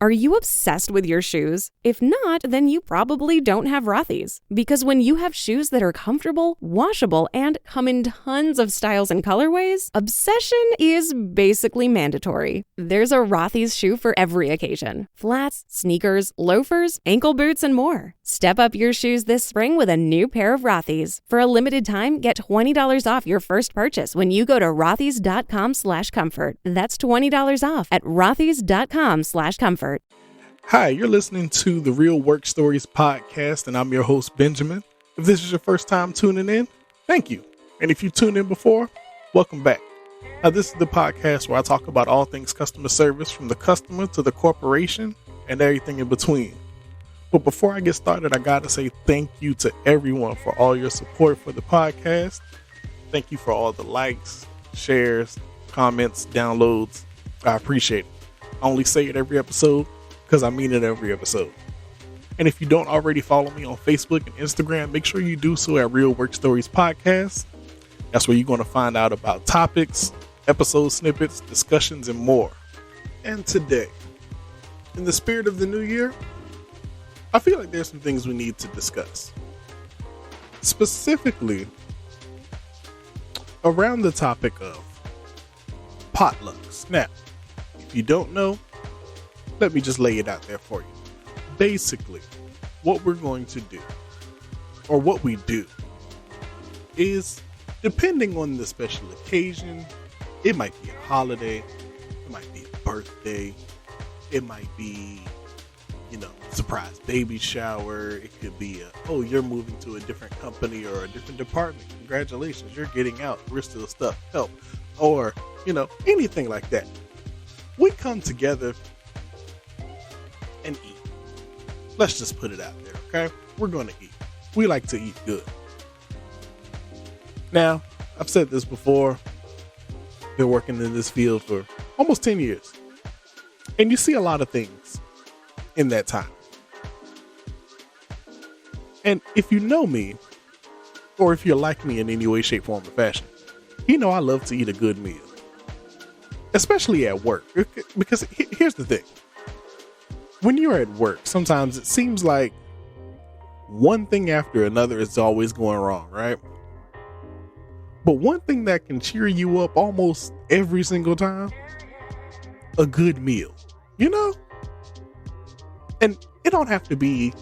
Are you obsessed with your shoes? If not, then you probably don't have Rothy's. Because when you have shoes that are comfortable, washable, and come in tons of styles and colorways, obsession is basically mandatory. There's a Rothy's shoe for every occasion. Flats, sneakers, loafers, ankle boots, and more. Step up your shoes this spring with a new pair of Rothy's. For a limited time, get $20 off your first purchase when you go to rothys.com/comfort. That's $20 off at rothys.com/comfort. Hi, you're listening to the Real Work Stories podcast, and I'm your host, Benjamin. If this is your first time tuning in, thank you. And if you tuned in before, welcome back. Now, this is the podcast where I talk about all things customer service, from the customer to the corporation and everything in between. But before I get started, I gotta say thank you to everyone for all your support for the podcast. Thank you for all the likes, shares, comments, downloads. I appreciate it. I only say it every episode because I mean it every episode. And if you don't already follow me on Facebook and Instagram, make sure you do so at Real Work Stories Podcast. That's where you're going to find out about topics, episode snippets, discussions, and more. And today, in the spirit of the new year, I feel like there's some things we need to discuss. Specifically, around the topic of potlucks. Now, if you don't know, let me just lay it out there for you. Basically, what we're going to do, or what we do, is depending on the special occasion, it might be a holiday, it might be a birthday, it might be, surprise baby shower, it could be you're moving to a different company or a different department. Congratulations, you're getting out, we're still stuck, help. Or, anything like that. We come together and eat. Let's just put it out there, okay? We're going to eat. We like to eat good. Now, I've said this before. Been working in this field for almost 10 years. And you see a lot of things in that time. And if you know me, or if you're like me in any way, shape, form, or fashion, I love to eat a good meal. Especially at work. Because here's the thing. When you're at work, sometimes it seems like one thing after another is always going wrong, right? But one thing that can cheer you up almost every single time, a good meal, And it don't have to be,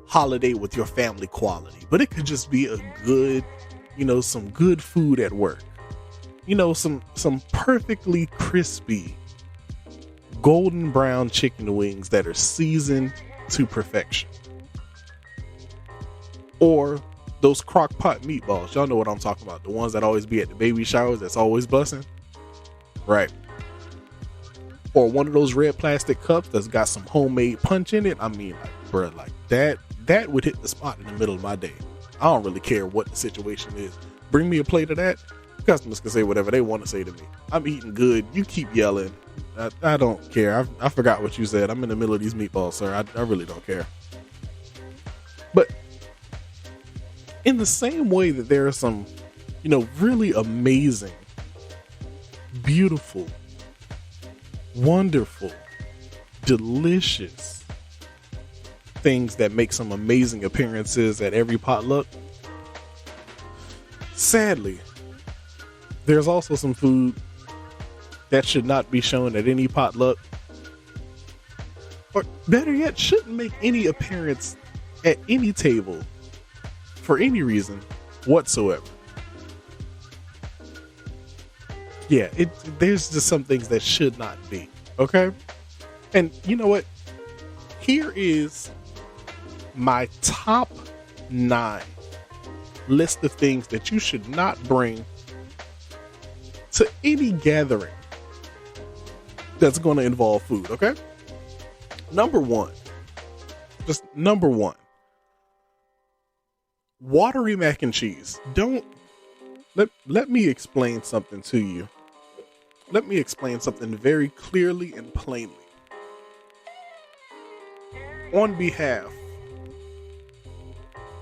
holiday with your family quality, but it could just be a good, some good food at work. Some perfectly crispy golden brown chicken wings that are seasoned to perfection. Or those crock pot meatballs. Y'all know what I'm talking about. The ones that always be at the baby showers that's always busting. Right. Or one of those red plastic cups that's got some homemade punch in it. I mean, that would hit the spot in the middle of my day. I don't really care what the situation is. Bring me a plate of that. Customers can say whatever they want to say to me. I'm eating good. You keep yelling. I don't care. I forgot what you said. I'm in the middle of these meatballs, sir. I really don't care. But in the same way that there are some, really amazing, beautiful, wonderful, delicious things that make some amazing appearances at every potluck, sadly, there's also some food that should not be shown at any potluck, or better yet, shouldn't make any appearance at any table for any reason whatsoever. Yeah, there's just some things that should not be, okay? And you know what? Here is my top 9 list of things that you should not bring to any gathering that's going to involve food, okay? Number one, watery mac and cheese. Let me explain something to you. Let me explain something very clearly and plainly. On behalf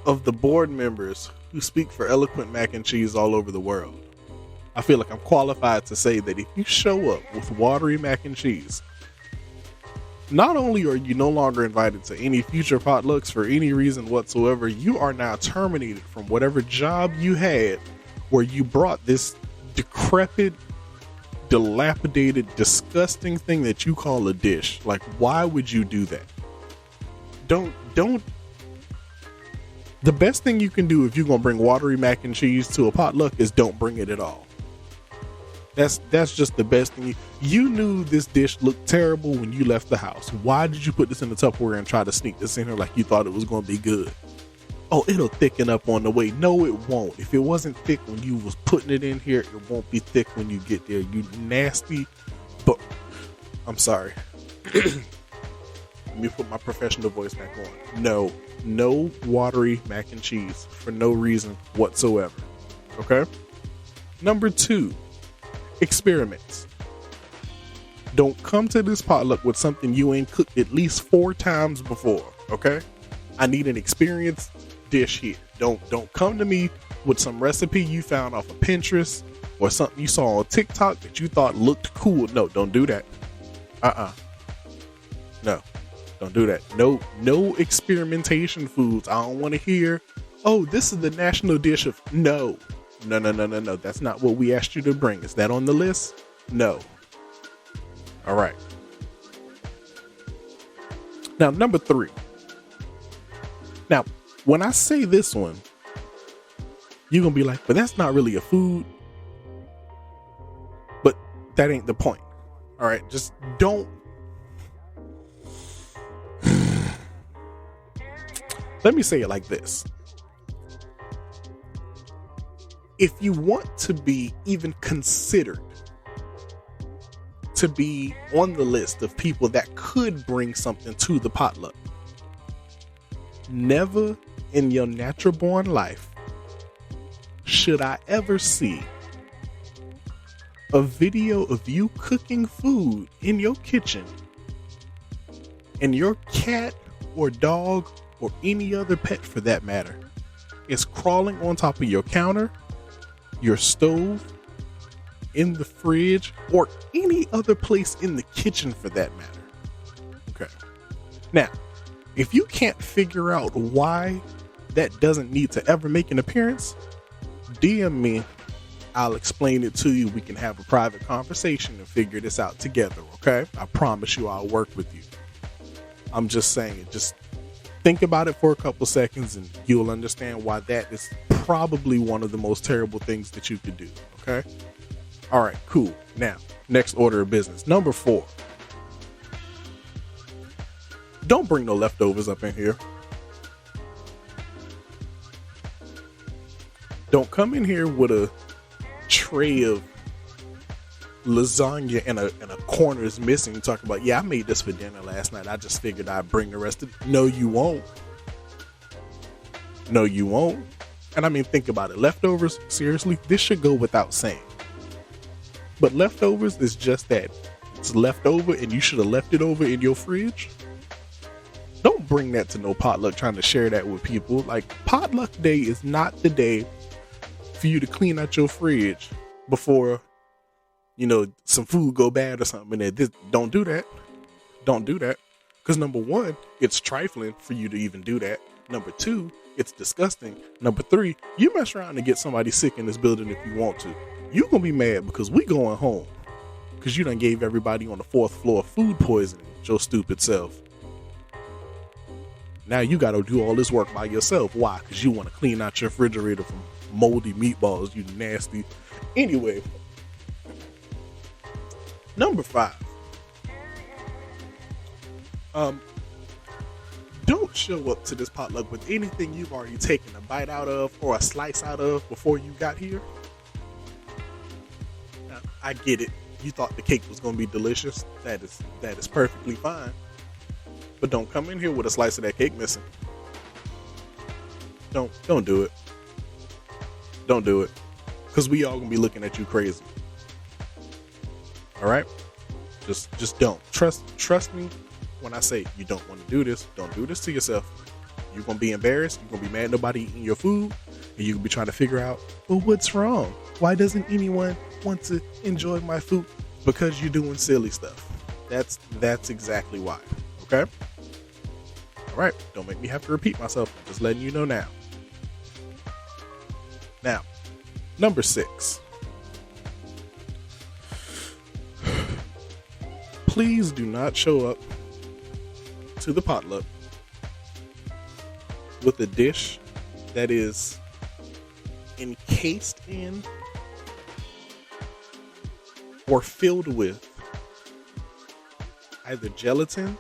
of the board members who speak for eloquent mac and cheese all over the world, I feel like I'm qualified to say that if you show up with watery mac and cheese, Not only are you no longer invited to any future potlucks for any reason whatsoever, you are now terminated from whatever job you had where you brought this decrepit, dilapidated, disgusting thing that you call a dish. Like, why would you do that? Don't. The best thing you can do if you're going to bring watery mac and cheese to a potluck is don't bring it at all. That's just the best thing. You knew this dish looked terrible when you left the house. Why did you put this in the Tupperware and try to sneak this in here like you thought it was going to be good? Oh, it'll thicken up on the way. No, it won't. If it wasn't thick when you was putting it in here, it won't be thick when you get there. You nasty. But I'm sorry. Let me put my professional voice back on. No watery mac and cheese for no reason whatsoever. Okay? Number 2. Experiments. Don't come to this potluck with something you ain't cooked at least 4 times before, okay? I need an experienced dish here. Don't come to me with some recipe you found off of Pinterest or something you saw on TikTok that you thought looked cool. No, don't do that. No, don't do that. No experimentation foods. I don't want to hear, oh, this is the national dish of... No. That's not what we asked you to bring. Is that on the list? No. All right. Now, number 3. Now, when I say this one, you're going to be like, but that's not really a food. But that ain't the point. All right. Just don't. Let me say it like this. If you want to be even considered to be on the list of people that could bring something to the potluck, never in your natural born life should I ever see a video of you cooking food in your kitchen and your cat or dog or any other pet for that matter is crawling on top of your counter, your stove, in the fridge, or any other place in the kitchen for that matter. Okay. Now, if you can't figure out why that doesn't need to ever make an appearance, DM me. I'll explain it to you. We can have a private conversation and figure this out together. Okay. I promise you I'll work with you. I'm just saying, just think about it for a couple seconds and you'll understand why that is probably one of the most terrible things that you could do. Okay. All right, cool. Now, next order of business. Number 4. Don't bring no leftovers up in here. Don't come in here with a tray of lasagna and a corner is missing. Talking about, yeah, I made this for dinner last night. I just figured I'd bring the rest of it. No, you won't. No, you won't. And I mean, think about it. Leftovers, seriously, this should go without saying. But leftovers is just that. It's leftover and you should have left it over in your fridge. Don't bring that to no potluck trying to share that with people. Like, potluck day is not the day for you to clean out your fridge before, some food go bad or something. And don't do that. Don't do that. Because number 1, it's trifling for you to even do that. Number 2, it's disgusting. Number 3, you mess around and get somebody sick in this building if you want to. You gonna be mad because we going home because you done gave everybody on the 4th floor food poisoning with your stupid self. Now you gotta do all this work by yourself. Why? Because you want to clean out your refrigerator from moldy meatballs, you nasty. Anyway, number 5. Don't show up to this potluck with anything you've already taken a bite out of or a slice out of before you got here. Now, I get it. You thought the cake was going to be delicious. That is perfectly fine. But don't come in here with a slice of that cake missing. Don't do it. Don't do it. Because we all going to be looking at you crazy. All right? Just don't. Trust me when I say you don't want to do this. Don't do this to yourself. You're going to be embarrassed. You're going to be mad nobody eating your food. And you're going to be trying to figure out, well, what's wrong? Why doesn't anyone want to enjoy my food? Because you're doing silly stuff. That's exactly why. Okay? All right. Don't make me have to repeat myself. I'm just letting you know now. Now, number 6. Please do not show up to the potluck with a dish that is encased in or filled with either gelatin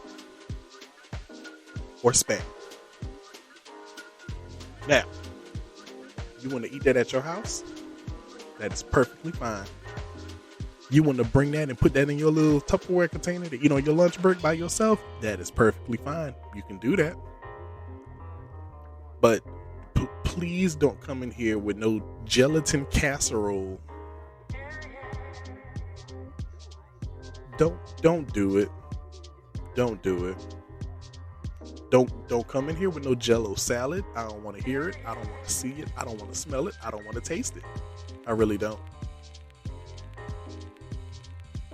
or spam. Now, you want to eat that at your house? That is perfectly fine. You want to bring that and put that in your little Tupperware container to eat on your lunch break by yourself? That is perfectly fine. You can do that. But please don't come in here with no gelatin casserole. Don't do it. Don't do it. Don't come in here with no Jell-O salad. I don't want to hear it. I don't want to see it. I don't want to smell it. I don't want to taste it. I really don't.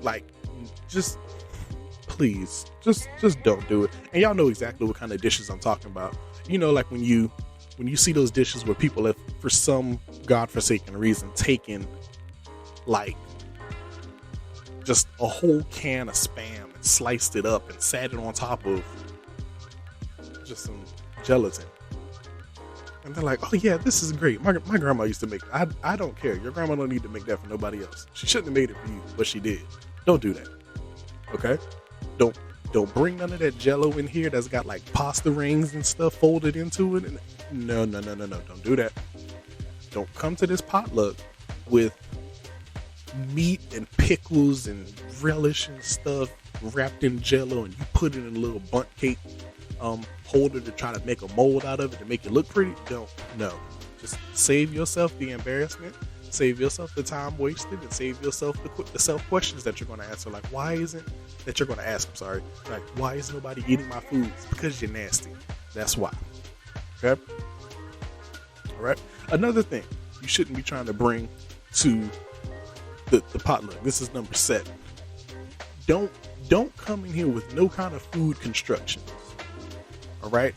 Like, just please, just don't do it. And y'all know exactly what kind of dishes I'm talking about. You know, like when you see those dishes where people have, for some godforsaken reason, taken like just a whole can of Spam and sliced it up and sat it on top of just some gelatin. And they're like, oh yeah, this is great. My grandma used to make it. I don't care. Your grandma don't need to make that for nobody else. She shouldn't have made it for you, but she did. Don't do that. Okay? Don't bring none of that Jell-O in here that's got like pasta rings and stuff folded into it. And no. Don't do that. Don't come to this potluck with meat and pickles and relish and stuff wrapped in Jell-O, and you put it in a little bundt cake holder to try to make a mold out of it to make it look pretty. No. Just save yourself the embarrassment. Save yourself the time wasted, and save yourself the self questions that you're going to answer. Like, why isn't that you're going to ask? I'm sorry. Like, why is nobody eating my food? It's because you're nasty. That's why. Okay. All right. Another thing you shouldn't be trying to bring to the potluck. This is number 7. Don't come in here with no kind of food constructions. All right.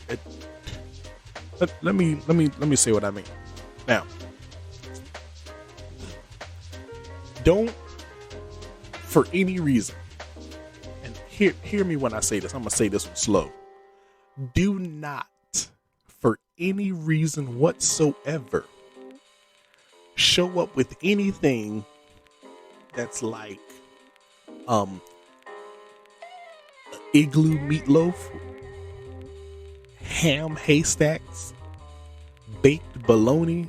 Let me say what I mean. Now, don't, for any reason, and hear me when I say this, I'm going to say this one slow. Do not, for any reason whatsoever, show up with anything that's like igloo meatloaf, ham haystacks, baked bologna,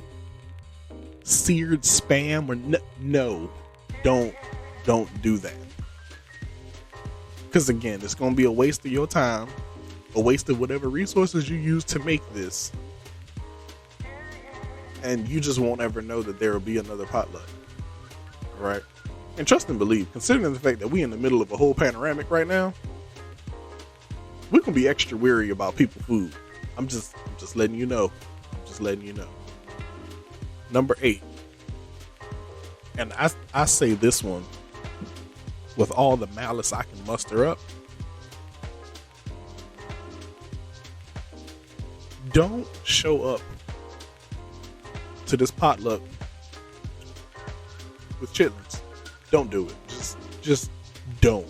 seared Spam, or no, don't do that. Because again, it's going to be a waste of your time, a waste of whatever resources you use to make this, and you just won't ever know that there will be another potluck. All right? And trust and believe, considering the fact that we in the middle of a whole panoramic right now, we're going to be extra weary about people's food. I'm just letting you know. Number 8. And I say this one with all the malice I can muster up. Don't show up to this potluck with chitlins. Don't do it. Just don't.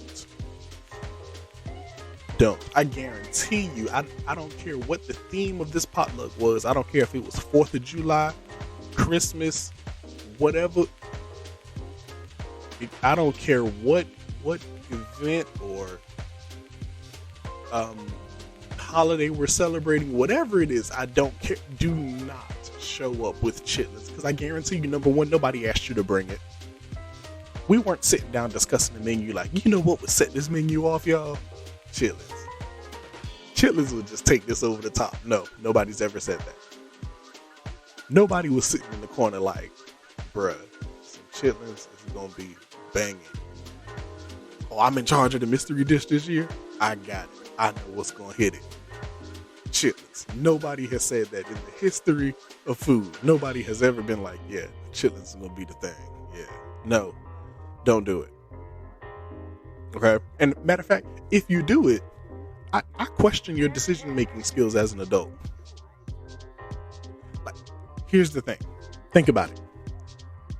I guarantee you, I don't care what the theme of this potluck was. I don't care if it was 4th of July, Christmas, whatever. I don't care what event or holiday we're celebrating, whatever it is, I don't care. Do not show up with chitlins, because I guarantee you, number one, nobody asked you to bring it. We weren't sitting down discussing the menu like, you know what would set this menu off, y'all? Chitlins. Chitlins would just take this over the top. No, nobody's ever said that. Nobody was sitting in the corner like, bruh, some chitlins is gonna be banging. Oh, I'm in charge of the mystery dish this year. I got it. I know what's gonna hit it. Chitlins. Nobody has said that in the history of food. Nobody has ever been like, yeah, chitlins is gonna be the thing. Yeah. No, don't do it. Okay. And matter of fact, if you do it, I question your decision-making skills as an adult. Like, here's the thing. Think about it.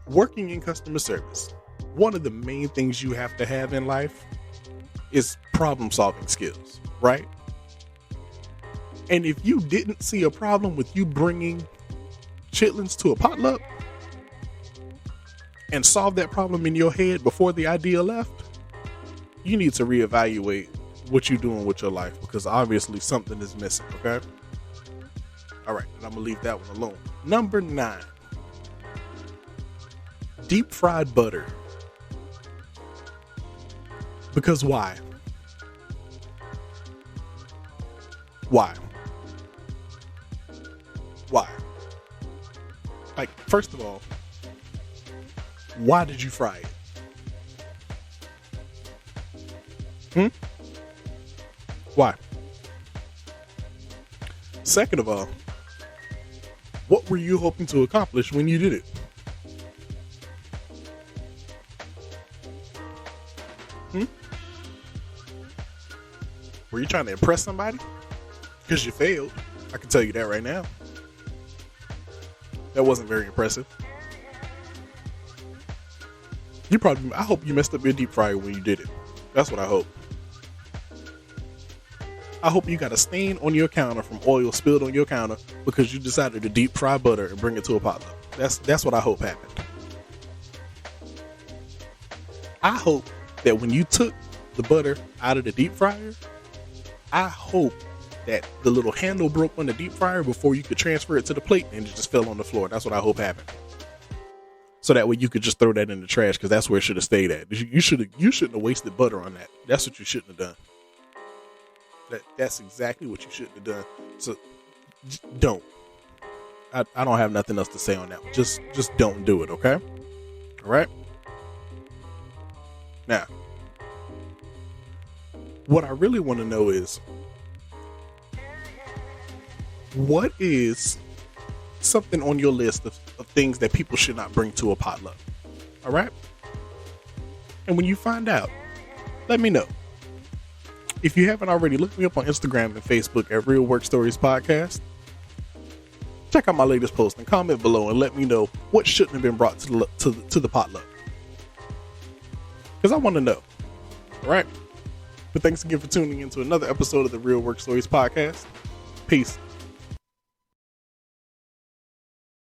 Working in customer service, one of the main things you have to have in life is problem-solving skills, right? And if you didn't see a problem with you bringing chitlins to a potluck and solve that problem in your head before the idea left, you need to reevaluate what you're doing with your life, because obviously something is missing, okay? All right, and I'm gonna leave that one alone. Number 9, deep fried butter. Because why? Why? Like, first of all, why did you fry it? Why? Second of all, what were you hoping to accomplish when you did it? Were you trying to impress somebody? Because you failed. I can tell you that right now. That wasn't very impressive. I hope you messed up your deep fryer when you did it. That's what I hope. I hope you got a stain on your counter from oil spilled on your counter because you decided to deep fry butter and bring it to a potluck. That's what I hope happened. I hope that when you took the butter out of the deep fryer, I hope that the little handle broke on the deep fryer before you could transfer it to the plate and it just fell on the floor. That's what I hope happened. So that way you could just throw that in the trash, because that's where it should have stayed at. You shouldn't have wasted butter on that. That's what you shouldn't have done. That's exactly what you shouldn't have done. So don't. I don't have nothing else to say on that. Just don't do it, okay? All right? Now, what I really want to know is, what is something on your list of things that people should not bring to a potluck? All right? And when you find out, let me know. If you haven't already, look me up on Instagram and Facebook at Real Work Stories Podcast. Check out my latest post and comment below and let me know what shouldn't have been brought to the potluck. Because I want to know. All right? But thanks again for tuning in to another episode of the Real Work Stories Podcast. Peace.